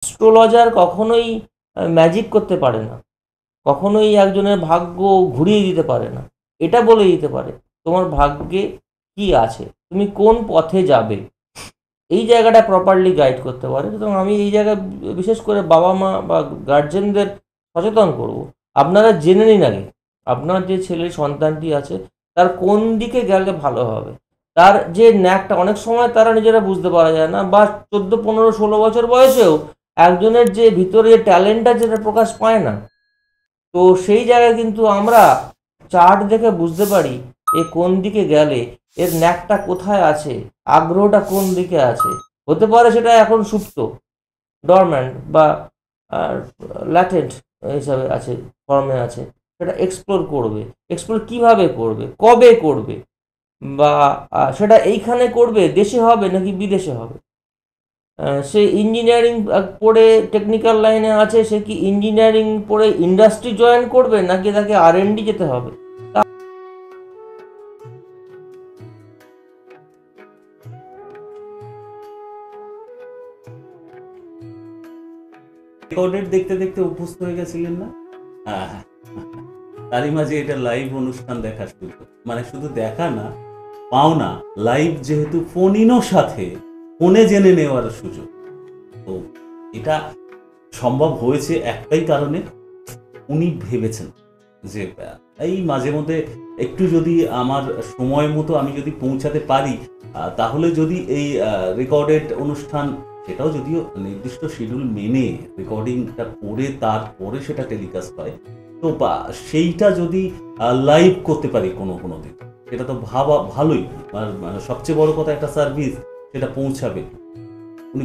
Astrologer কখনোই magic করতে পারে না, কখনোই একজনের ভাগ্য ঘুরিয়ে দিতে পারে না। এটা বলে দিতে পারে তোমার ভাগ্যে কি আছে, তুমি কোন পথে যাবে, এই জায়গাটা প্রপারলি গাইড করতে পারে। সুতরাং আমি এই জায়গায় বিশেষ করে বাবা মা বা গার্জেনদের সচেতন করব, আপনারা জেনে নিন আগে আপনার যে ছেলের সন্তানটি আছে তার কোন দিকে গেলে ভালো হবে। তার যে ন্যাকটা অনেক সময় তারা নিজেরা বুঝতে পারা যায় না, বা 14, 15, 16 বছর বয়সেও একজনের যে ভিতরে যে ট্যালেন্টটা যেটা প্রকাশ পায় না। তো সেই জায়গায় কিন্তু আমরা চার্ট দেখে বুঝতে পারি এ কোন দিকে গেলে এর ন্যাকটা কোথায় আছে, আগ্রহটা কোন দিকে আছে। হতে পারে সেটা এখন সুপ্ত, ডরম্যান্ট বা ল্যাটেন্ট হিসাবে আছে, ফর্মে আছে। সেটা এক্সপ্লোর করবে, এক্সপ্লোর কিভাবে করবে, কবে করবে, বা সেটা এইখানে করবে, দেশে হবে নাকি বিদেশে হবে। সে ইঞ্জিনিয়ারিং পড়ে টেকনিক্যাল লাইনে আছে, সে কি ইঞ্জিনিয়ারিং পড়ে ইন্ডাস্ট্রি জয়েন করবে নাকি তাকে R&D যেতে হবে। রেকর্ডেড দেখতে দেখতে অভ্যস্ত হয়ে গেছিলেন না? হ্যাঁ, তারই মাঝে এটা লাইভ অনুষ্ঠান দেখা শুরু, মানে শুধু দেখা না, পাওনা লাইভ, যেহেতু ফোন ইনও সাথে ফোনে জেনে নেওয়ার সুযোগ। তো এটা সম্ভব হয়েছে একটাই কারণে, উনি ভেবেছেন যে এই মাঝে মধ্যে একটু যদি আমার সময় মতো আমি যদি পৌঁছাতে পারি, তাহলে যদি এই রেকর্ডেড অনুষ্ঠান, সেটাও যদিও নির্দিষ্ট শিডিউল মেনে রেকর্ডিংটা করে তারপরে সেটা টেলিকাস্ট হয়, তো সেইটা যদি লাইভ করতে পারি কোনো কোনো দিন, সেটা তো ভাবা ভালোই। আর সবচেয়ে বড় কথা, একটা সার্ভিস সেটা পৌঁছাবে। উনি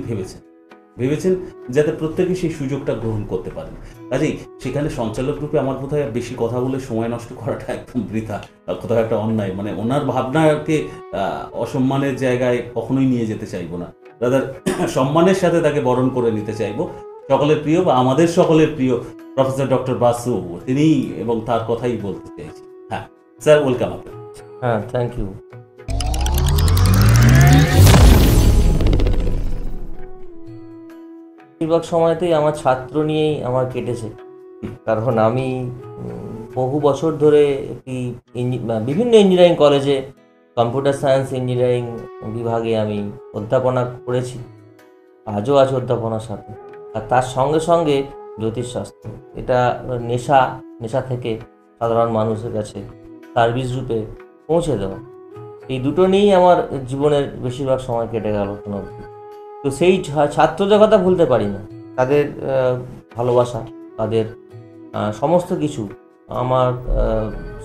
ভেবেছেন যাতে প্রত্যেকে সেই সুযোগটা গ্রহণ করতে পারেন। কাজেই সেখানে সঞ্চালক রূপে আমার বোধহয় বেশি কথা বলে সময় নষ্ট করাটা একদম বৃথা, কোথাও একটা অন্যায়, মানে ওনার ভাবনাকে অসম্মানের জায়গায় কখনোই নিয়ে যেতে চাইবো না, দাদার সম্মানের সাথে তাকে বরণ করে নিতে চাইবো। সকলের প্রিয় বা আমাদের সকলের প্রিয় প্রফেসর ডক্টর বাসু, তিনি এবং তার কথাই বলতে চাইছি। হ্যাঁ স্যার, ওয়েলকাম আপনার। হ্যাঁ, থ্যাংক ইউ। বেশিরভাগ সময়তেই আমার ছাত্র নিয়েই আমার কেটেছে, কারণ আমি বহু বছর ধরে একটি বিভিন্ন ইঞ্জিনিয়ারিং কলেজে কম্পিউটার সায়েন্স ইঞ্জিনিয়ারিং বিভাগে আমি অধ্যাপনা করেছি, আজও আছে অধ্যাপনার সাথে। আর তার সঙ্গে সঙ্গে জ্যোতিষশাস্ত্র, এটা নেশা থেকে সাধারণ মানুষের কাছে সার্ভিস রূপে পৌঁছে দেওয়া, এই দুটো নিয়েই আমার জীবনের বেশিরভাগ সময় কেটে গেল কোনো অবধি। তো সেই ছাত্রদের কথা ভুলতে পারি না, তাদের ভালোবাসা, তাদের সমস্ত কিছু আমার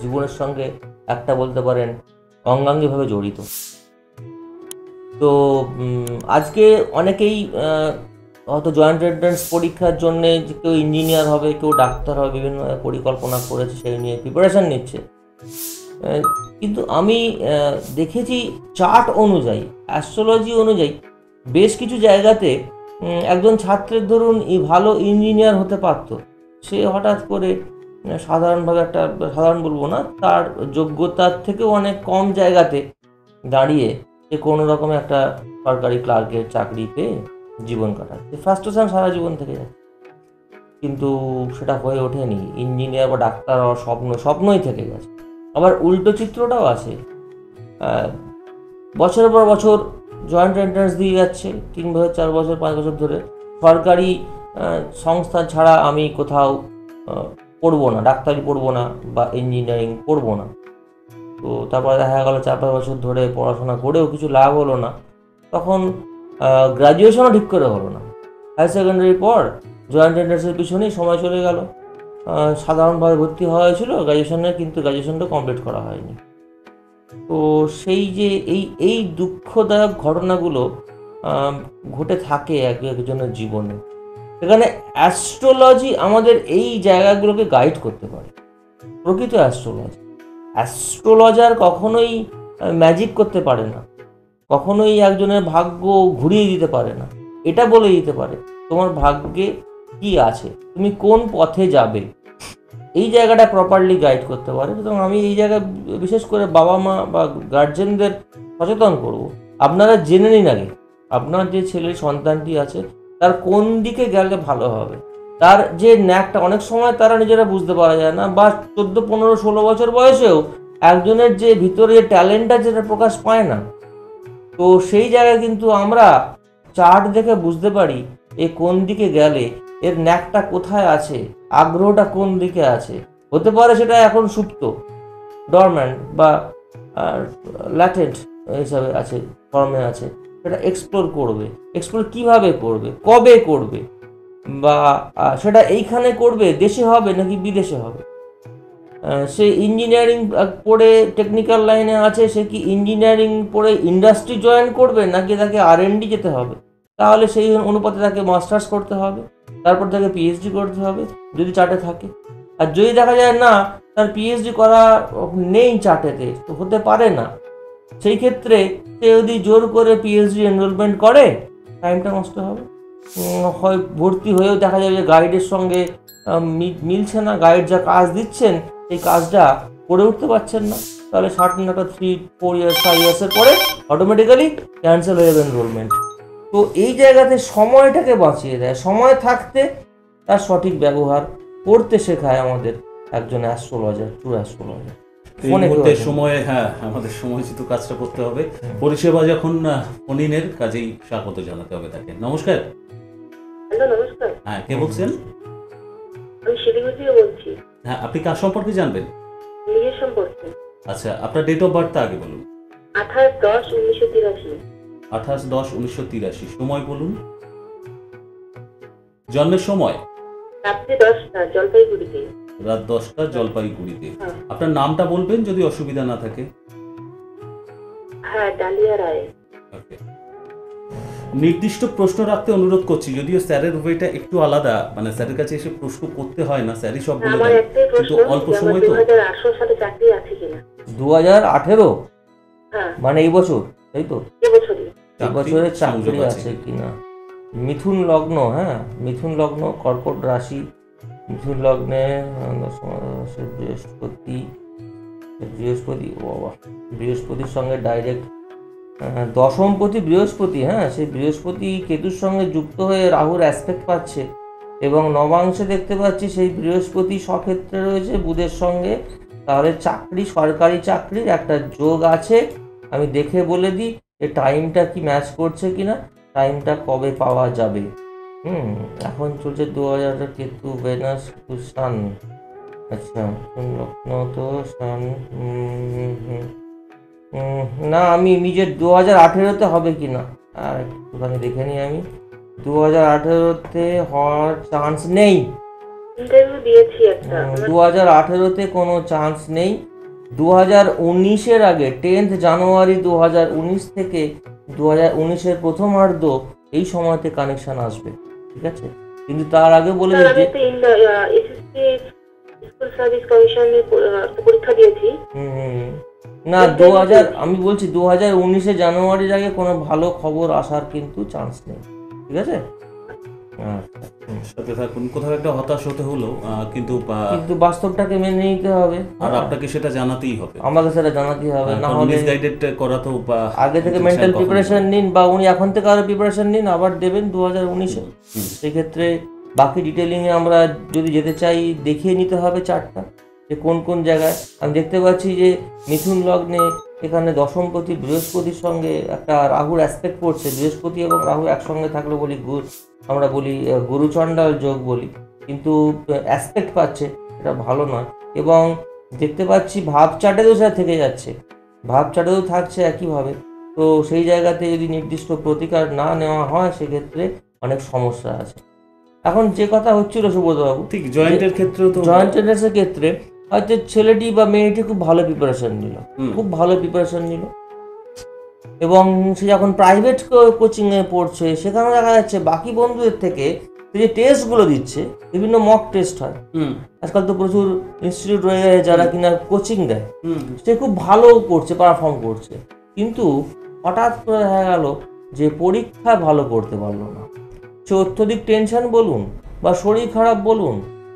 জীবনের সঙ্গে একটা বলতে পারেন অঙ্গাঙ্গিভাবে জড়িত। তো আজকে অনেকেই হয়তো জয়েন্ট এন্ট্রান্স পরীক্ষার জন্যে কেউ ইঞ্জিনিয়ার হবে, কেউ ডাক্তার হবে, বিভিন্ন পরিকল্পনা করেছে, সেই নিয়ে প্রিপারেশান নিচ্ছে। কিন্তু আমি দেখেছি চার্ট অনুযায়ী, অ্যাস্ট্রোলজি অনুযায়ী বেশ কিছু জায়গাতে একজন ছাত্রের ধরুন ভালো ইঞ্জিনিয়ার হতে পারত, সে হঠাৎ করে সাধারণভাবে, একটা সাধারণ বলবো না, তার যোগ্যতার থেকেও অনেক কম জায়গাতে দাঁড়িয়ে সে কোনো রকম একটা সরকারি ক্লার্কের চাকরি পেয়ে জীবন কাটাচ্ছে, ফ্রাস্ট্রেশন সারা জীবন থেকে যাচ্ছে। কিন্তু সেটা হয়ে ওঠেনি, ইঞ্জিনিয়ার বা ডাক্তার হওয়ার স্বপ্নই থেকে গেছে। আবার উল্টো চিত্রটাও আছে, বছরের পর বছর জয়েন্ট এন্ট্রান্স দিয়ে যাচ্ছে, 3 বছর 4 বছর 5 বছর ধরে, সরকারি সংস্থা ছাড়া আমি কোথাও পড়বো না, ডাক্তারি পড়বো না বা ইঞ্জিনিয়ারিং পড়বো না। তো তারপরে দেখা গেলো 4-5 বছর ধরে পড়াশোনা করেও কিছু লাভ হলো না, তখন গ্র্যাজুয়েশনও ঠিক করে হলো না। হায়ার সেকেন্ডারির পর জয়েন্ট এন্ট্রান্সের পিছনেই সময় চলে গেল, সাধারণভাবে ভর্তি হওয়া হয়েছিল গ্র্যাজুয়েশনে, কিন্তু গ্র্যাজুয়েশনটা কমপ্লিট করা হয়নি। তো সেই যে এই দুঃখদায়ক ঘটনাগুলো ঘটে থাকে একজনের জীবনে, সেখানে অ্যাস্ট্রোলজি আমাদের এই জায়গাগুলোকে গাইড করতে পারে। প্রকৃত অ্যাস্ট্রোলজার কখনোই ম্যাজিক করতে পারে না, কখনোই একজনের ভাগ্য ঘুরিয়ে দিতে পারে না। এটা বলে দিতে পারে তোমার ভাগ্যে কি আছে, তুমি কোন পথে যাবে, এই জায়গাটা প্রপারলি গাইড করতে পারে। সুতরাং আমি এই জায়গায় বিশেষ করে বাবা মা বা গার্জেনদের সচেতন করব, আপনারা জেনে নিন আগে আপনার যে ছেলের সন্তানটি আছে তার কোন দিকে গেলে ভালো হবে, তার যে ন্যাকটা অনেক সময় তারা নিজেরা বুঝতে পারা যায় না, বা 14, 15, 16 বছর বয়সেও একজনের যে ভিতরে যে ট্যালেন্টটা যেটা প্রকাশ পায় না। তো সেই জায়গায় কিন্তু আমরা চার্ট দেখে বুঝতে পারি এ কোন দিকে গেলে এর ন্যাকটা কোথায় আছে, আগ্রহটা কোন দিকে আছে। হতে পারে সেটা এখন সুপ্ত, ডরম্যান্ট বা ল্যাটেন্ট হিসাবে আছে, ফর্মে আছে, সেটা এক্সপ্লোর করবে। এক্সপ্লোর কিভাবে করবে, কবে করবে, বা সেটা এইখানে করবে, দেশে হবে নাকি বিদেশে হবে। সে ইঞ্জিনিয়ারিং পড়ে টেকনিক্যাল লাইনে আছে, সে কি ইঞ্জিনিয়ারিং পড়ে ইন্ডাস্ট্রি জয়েন করবে নাকি তাকে R&D যেতে হবে, তাহলে সেই অনুপাতে তাকে মাস্টার্স করতে হবে, তারপর তাকে PhD করতে হবে যদি চার্টে থাকে। আর যদি দেখা যায় না তার PhD করা নেই চার্টেতে, তো হতে পারে না, সেই ক্ষেত্রে সে যদি জোর করে PhD এনরোলমেন্ট করে টাইমটা নষ্ট হবে। হয় ভর্তি হয়েও দেখা যাবে যে গাইডের সঙ্গে মিলছে না, গাইড যা কাজ দিচ্ছেন সেই কাজটা করে উঠতে পারছেন না, তাহলে সার্টেন একটা 3, 4 ইয়ার্স 5 ইয়ার্সের পরে অটোমেটিক্যালি ক্যান্সেল হয়ে যাবে এনরোলমেন্ট। তো এই জায়গাতে সময়টাকে বাঁচিয়ে দেয়, সময় থাকতে তার সঠিক ব্যবহার করতে শেখায় আমাদের একজন অ্যাস্ট্রোলজার, ট্রু অ্যাস্ট্রোলজার। এই মুহূর্তে সময়ে আমাদের সময়োচিত কাজটা করতে হবে। পরিষেবা যখন ফোনিনের কাজেই স্বাগত জানাতে হবে তাকে। নমস্কার। হ্যালো, নমস্কার। হ্যাঁ, কে বলছেন? আমি শিলিগুড়ি থেকে বলছি। হ্যাঁ, আপনি কার সম্পর্কে জানবেন? নিজের সম্পর্কে। আচ্ছা, আপনার ডেট অফ বার্থটা আগে বলুন। 28/10/1983। 28/10/1983। সময় বলুন, জন্মের সময়। রাত্রি 10টা, জলপাইগুড়িতে। রাত 10টা, জলপাইগুড়িতে। হ্যাঁ। আপনার নামটা বলবেন যদি অসুবিধা না থাকে। হ্যাঁ, ডালিয়া রায়। ওকে। নির্দিষ্ট প্রশ্ন রাখতে অনুরোধ করছি, যদিও স্যারের ওয়েটা একটু আলাদা, মানে স্যারের কাছে এসে প্রশ্ন করতে হয় না, স্যারই সব বলে আমার দেন, একটাই কিন্তু প্রশ্ন, অল্প যে আমার সময় তো। 2018 সালে চাকরি আছে কিনা। 2018 হ্যাঁ, মানে এই বছর, তাই তো? এবছরই। এই বছরে চাকরি সংযোগ আছে কিনা। মিথুন লগ্ন, হ্যাঁ মিথুন লগ্ন, কর্কট রাশি, মিথুন লগ্নে বৃহস্পতি, ও বাবা, বৃহস্পতির সঙ্গে ডাইরেক্ট দশমপতি বৃহস্পতি, হ্যাঁ সেই বৃহস্পতি কেতুর সঙ্গে যুক্ত হয়ে রাহুর অ্যাসপেক্ট পাচ্ছে, এবং নবাংশে দেখতে পাচ্ছি সেই বৃহস্পতি স্বক্ষেত্রে রয়েছে বুধের সঙ্গে, তাহলে চাকরি, সরকারি চাকরির একটা যোগ আছে। আমি দেখে বলে দিই যে টাইমটা কি ম্যাচ করছে কিনা, টাইমটা কবে পাওয়া যাবে। এখন চলছে 2000 কেতু, ভেনাস, সান। আচ্ছা, লগ্ন তো সান। না, আমি নিজের 2018-তে হবে কি না আর একটুখানি দেখে নিই। আমি 2018-তে হওয়ার চান্স নেই। ইন্টারভিউ দিয়েছি একটা। 2018-তে কোনো চান্স নেই। 2019-এর আগে 10 জানুয়ারি 2019 থেকে 2019-এর প্রথমার্ধ এই সময়তে কানেকশন আসবে, ঠিক আছে? কিন্তু তার আগে বলে স্যার, আমি দিচ্ছি, তো এসএসসি স্কুল সার্ভিস কমিশনে পরীক্ষা দিয়েছি। না আমি বলছি 2019-এ জানুয়ারির আগে কোনো ভালো খবর আসার কিন্তু চান্স নেই, ঠিক আছে? সাথে থাকুন। কোথাও একটা হতাশ হতে হলো, কিন্তু বাস্তবটাকে মেনে নিতে হবে, আর আপনাকে সেটা জানাতেই হবে, আমাকে সেটা জানাতেই হবে, না হলে মিসগাইডেড করা তো। আগে থেকে মেন্টাল প্রিপারেশন নিন, বা উনি এখন থেকে আরো প্রিপারেশন নিন, আবার দেবেন 2019-এ। সেক্ষেত্রে বাকি ডিটেলিংয়ে আমরা যদি যেতে চাই দেখিয়ে নিতে হবে চার্টটা, যে কোন কোন জায়গায়। আমি দেখতে পাচ্ছি যে মিথুন লগ্নে এখানে দশমপতি বৃহস্পতির সঙ্গে একটা রাহুর অ্যাসপেক্ট পড়ছে। বৃহস্পতি এবং রাহু একসঙ্গে থাকলে আমরা বলি গুরুচণ্ডাল যোগ বলি, কিন্তু অ্যাসপেক্ট পাচ্ছে, এটা ভালো নয়। এবং দেখতে পাচ্ছি ভাব চার্টেও সেটা থেকে যাচ্ছে, ভাব চার্টেও থাকছে একইভাবে। তো সেই জায়গাতে যদি নির্দিষ্ট প্রতিকার না নেওয়া হয় সেক্ষেত্রে অনেক সমস্যা আছে। এখন যে কথা হচ্ছিল সুব্রতবাবু, ঠিক জয়েন্টের ক্ষেত্রেও তো, জয়েন্ট টেন্ডেন্সের ক্ষেত্রে হয়তো ছেলেটি বা মেয়েটি খুব ভালো প্রিপারেশন নিল, এবং সে যখন প্রাইভেট কোচিংয়ে পড়ছে সেখানে দেখা যাচ্ছে বাকি বন্ধুদের থেকে যে টেস্টগুলো দিচ্ছে, বিভিন্ন মক টেস্ট হয়, আজকাল তো প্রচুর ইনস্টিটিউট রয়ে গেছে যারা কিনা কোচিং দেয়, সে খুব ভালো করছে, পারফর্ম করছে, কিন্তু হঠাৎ করে দেখা গেল যে পরীক্ষা ভালো করতে পারলো না। সে অত্যধিক টেনশন বলুন বা শরীর খারাপ বলুন,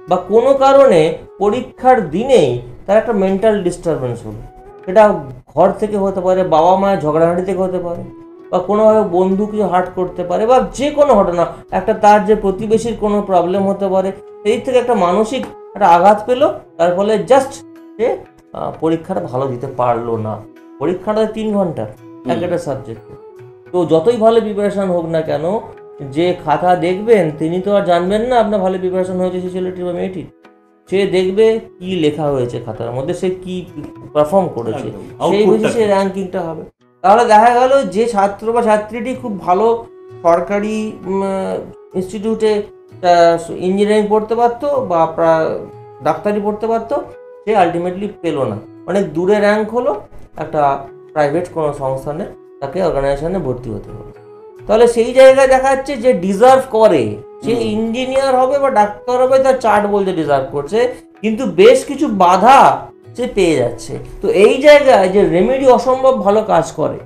বা কোনো কারণে পরীক্ষার দিনেই তার একটা মেন্টাল ডিস্টারবেন্স হলো। এটা ঘর থেকে হতে পারে, বাবা মায়ের ঝগড়াঝাঁটি থেকে হতে পারে, বা বা কোনোভাবে বন্ধুকে হার্ট করতে পারে, বা যে কোনো ঘটনা, একটা তার যে প্রতিবেশীর কোনো প্রবলেম হতে পারে, সেই থেকে একটা মানসিক একটা আঘাত পেলো, তার ফলে জাস্ট সে পরীক্ষাটা ভালো দিতে পারলো না। পরীক্ষাটা 3 ঘন্টা এক একটা সাবজেক্টে। তো যতই ভালো প্রিপারেশন হোক না কেন, যে খাতা দেখবেন তিনি তো আর জানবেন না আপনার ভালো প্রিপারেশন হয়েছে সেই ছেলেটির বা মেয়েটির। সে দেখবে কি লেখা হয়েছে খাতার মধ্যে, সে কি পারফর্ম করেছে, একদম। সেই বুঝে আউটপুটটা সে কি? র্যাঙ্কিংটা হবে। তাহলে দেখা গেল যে ছাত্র বা ছাত্রীটি খুব ভালো সরকারি ইনস্টিটিউটে ইঞ্জিনিয়ারিং পড়তে পারতো বা ডাক্তারি পড়তে পারতো, সে আলটিমেটলি পেলো না, অনেক দূরে র্যাঙ্ক হলো, একটা প্রাইভেট কোনো সংস্থানে তাকে অর্গানাইজেশনে ভর্তি হতে হলো। তাহলে সেই জায়গায় দেখা যাচ্ছে যে ডিজার্ভ করে, সে ইঞ্জিনিয়ার হবে বা ডাক্তার হবে, তার চার্ট বলতে ডিজার্ভ করছে, কিন্তু বেশ কিছু বাধা সে পেয়ে যাচ্ছে। তো এই জায়গায় যে রেমেডি অসম্ভব ভালো কাজ করে।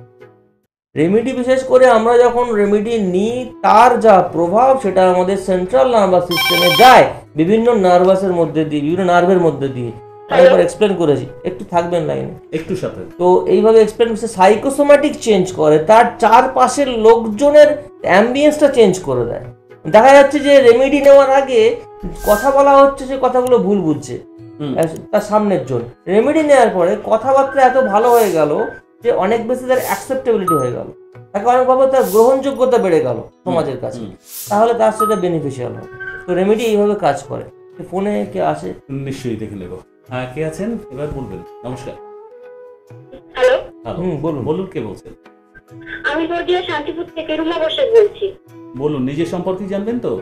রেমেডি বিশেষ করে আমরা যখন রেমেডি নিই, তার যা প্রভাব সেটা আমাদের সেন্ট্রাল নার্ভাস সিস্টেমে যায়, বিভিন্ন নার্ভাসের মধ্যে দিয়ে, বিভিন্ন নার্ভের মধ্যে দিয়ে। আমি একবার এক্সপ্লেন করেছি, একটু থাকবেন লাইনে। একটু সাথে তো এইভাবে এক্সপ্লেন করছে, সাইকোসোম্যাটিক চেঞ্জ করে, তার চারপাশের লোকজনের অ্যাম্বিয়েন্সটা চেঞ্জ করে দেয়। দেখা যাচ্ছে যে রেমেডি নেওয়ার আগে কথা বলা হচ্ছে, সে কথাগুলো ভুল বুঝছে তার সামনের জন। রেমেডি নেওয়ার পরে কথাবার্তা এত ভালো হয়ে গেল যে অনেক বেশি তার অ্যাকসেপ্টেবিলিটি হয়ে গেল, তাকে অনেকভাবে তার গ্রহণযোগ্যতা বেড়ে গেল সমাজের কাছে, তাহলে তার সেটা বেনিফিশিয়াল হয়। তো রেমেডি এইভাবে কাজ করে। ফোনে কে আসে? নিশ্চয়ই দেখে নেব। হ্যাঁ, কে আছেন এবার বলবেন। নমস্কার। হ্যালো, হ্যালো, বলুন। বলুন, কে বলছেন? আমি নদিয়া শান্তিপুর থেকে রুমা বসে বলছি। বলুন, নিজের সম্পর্কে জানবেন তো?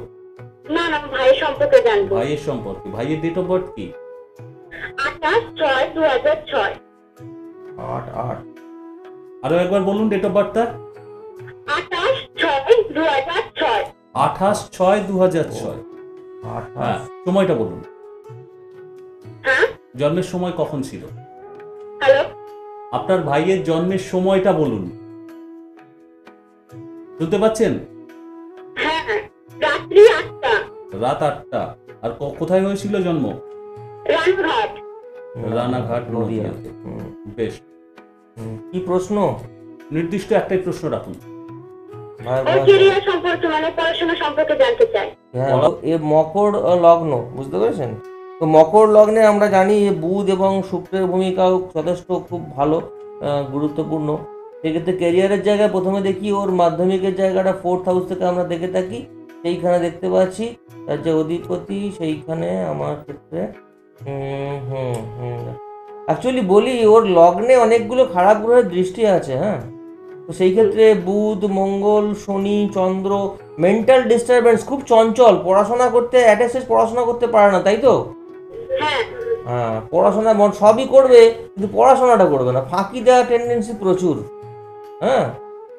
না না, ভাইয়ের সম্পর্কে জানবো। ভাইয়ের সম্পর্কে। ভাইয়ের ডেট অফ বার্থ কি? 28/6/2006। 8/8। আরো একবার বলুন ডেট অফ বার্থটা। 28/6/2006। 28/6/2006। হ্যাঁ, সময়টা বলুন। হ্যাঁ, জন্মের সময় কখন ছিল? হ্যালো, আপনার ভাইয়ের জন্মের সময়টা বলুন। শুনতে পাচ্ছেন? হ্যাঁ হ্যাঁ, রাত্রি 8টা, রাত 8টা। আর কোথায় হয়েছিল জন্ম? রানঘাট। রানাঘাট, নদিয়া। নদিয়াতে। বেশ। কি প্রশ্ন? নির্দিষ্ট একটাই প্রশ্ন রাখুন। ওর কেরিয়ার সম্পর্কে, মানে পড়াশোনা সম্পর্কে জানতে চাই। হ্যাঁ, এ মকর লগ্ন, বুঝতে পেরেছেন? তো মকর লগ্নে আমরা জানি যে বুধ এবং শুক্রের ভূমিকাও যথেষ্ট খুব ভালো, গুরুত্বপূর্ণ। সেক্ষেত্রে ক্যারিয়ারের জায়গায় প্রথমে দেখি ওর মাধ্যমিকের জায়গাটা 4th হাউস থেকে আমরা দেখে থাকি, সেইখানে দেখতে পাচ্ছি তার যে অধিপতি, সেইখানে আমার ক্ষেত্রে অ্যাকচুয়ালি বলি, ওর লগ্নে অনেকগুলো খারাপ গ্রহের দৃষ্টি আছে। হ্যাঁ, তো সেই ক্ষেত্রে বুধ, মঙ্গল, শনি, চন্দ্র, মেন্টাল ডিস্টারবেন্স, খুব চঞ্চল, পড়াশোনা করতে অ্যাটেস্টেজ পড়াশোনা করতে পারে না, তাই তো? হ্যাঁ হ্যাঁ, পড়াশোনা সবই করবে কিন্তু পড়াশোনাটা করবে না, ফাঁকি দেওয়ার টেন্ডেন্সি প্রচুর। হ্যাঁ,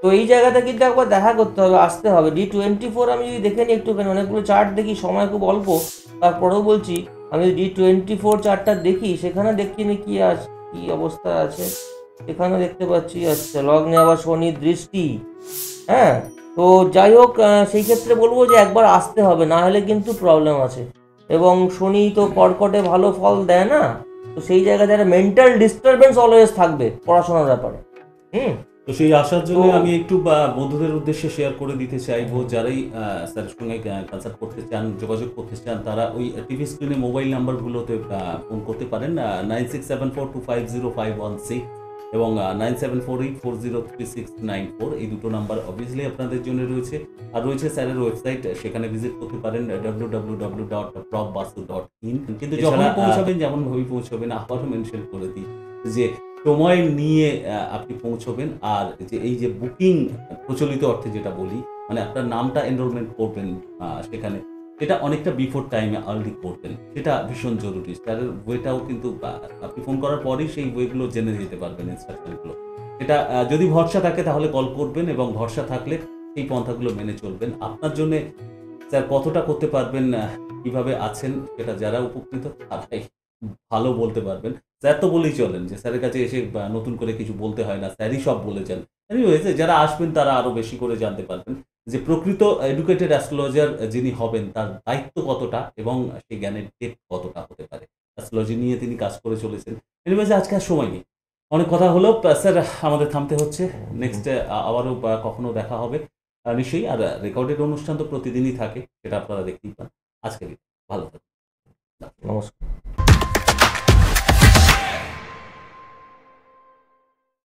তো এই জায়গাটা কিন্তু একবার দেখা করতে হবে, আসতে হবে। D24 আমি যদি দেখে নিই একটুখানি, অনেকগুলো চার্ট দেখি, সময় খুব অল্প, তারপরেও বলছি, আমি D24 চার্টটা দেখি, সেখানে দেখি নি কি অবস্থা আছে। এখানে দেখতে পাচ্ছি, আচ্ছা, লগ্নে আবার শনির দৃষ্টি। হ্যাঁ, তো যাই হোক, সেই ক্ষেত্রে বলবো যে একবার আসতে হবে, না হলে কিন্তু প্রবলেম আছে। এবং শনি তো কর্কটে ভালো ফল দেয় না, তো সেই জায়গায় যারা মেন্টাল ডিস্টারবেন্স অলওয়েজ থাকবে পড়াশোনার ব্যাপারে। তো সেই আসার জন্য তো- আমি একটু বন্ধুদের উদ্দেশ্যে শেয়ার করে দিতে চাইবো, যারাই স্যারের সঙ্গে কনসাল্ট করতে চান, যোগাযোগ করতে চান, তারা ওই টিভি স্ক্রিনে মোবাইল নাম্বারগুলোতে ফোন করতে পারেন। 9674250516 এবং 9748403694, এই দুটো নাম্বার অবভিয়াসলি আপনাদের জন্য রয়েছে। আর রয়েছে স্যারের ওয়েবসাইট, সেখানে ভিজিট করতে পারেন www.profbasu.in। কিন্তু যখন পৌঁছাবেন, যেমন ভাবে পৌঁছাবেন, আবারও মেনশন করে দিই যে সময় নিয়ে আপনি পৌঁছবেন। আর যে এই যে বুকিং প্রচলিত অর্থে যেটা বলি, মানে আপনার নামটা এনরোলমেন্ট করবেন সেখানে, সেটা অনেকটা বিফোর টাইমে আর্লি করবেন, সেটা ভীষণ জরুরি। স্যারের ওয়েটাও কিন্তু আপনি ফোন করার পরেই সেই ওয়েগুলো জেনে যেতে পারবেন, ইনস্ট্রাকশনগুলো। এটা যদি ভরসা থাকে তাহলে কল করবেন, এবং ভরসা থাকলে এই পন্থাগুলো মেনে চলবেন। আপনার জন্য স্যার কতটা করতে পারবেন, কিভাবে আছেন, সেটা যারা উপকৃত তারাই ভালো বলতে পারবেন। স্যার তো বলেই চলেন যে স্যারের কাছে এসে নতুন করে কিছু বলতে হয় না, স্যারই সব বলে যান। হয়েছে, যারা আসবেন তারা আরো বেশি করে জানতে পারবেন যে প্রকৃত এডুকেটেড অ্যাস্ট্রোলজার যিনি হবেন তার দায়িত্ব কতটা এবং সেই জ্ঞানের ডেপ কতটা হতে পারে। অ্যাস্ট্রোলজি নিয়ে তিনি কাজ করে চলেছেন। এনিওয়েজ, আজকে আর সময় নেই, অনেক কথা হলো স্যার, আমাদের থামতে হচ্ছে। নেক্সট আবারও কখনো দেখা হবে নিশ্চয়ই। আর রেকর্ডেড অনুষ্ঠান তো প্রতিদিনই থাকে, সেটা আপনারা দেখতেই পান। আজকে ভালো থাকবেন।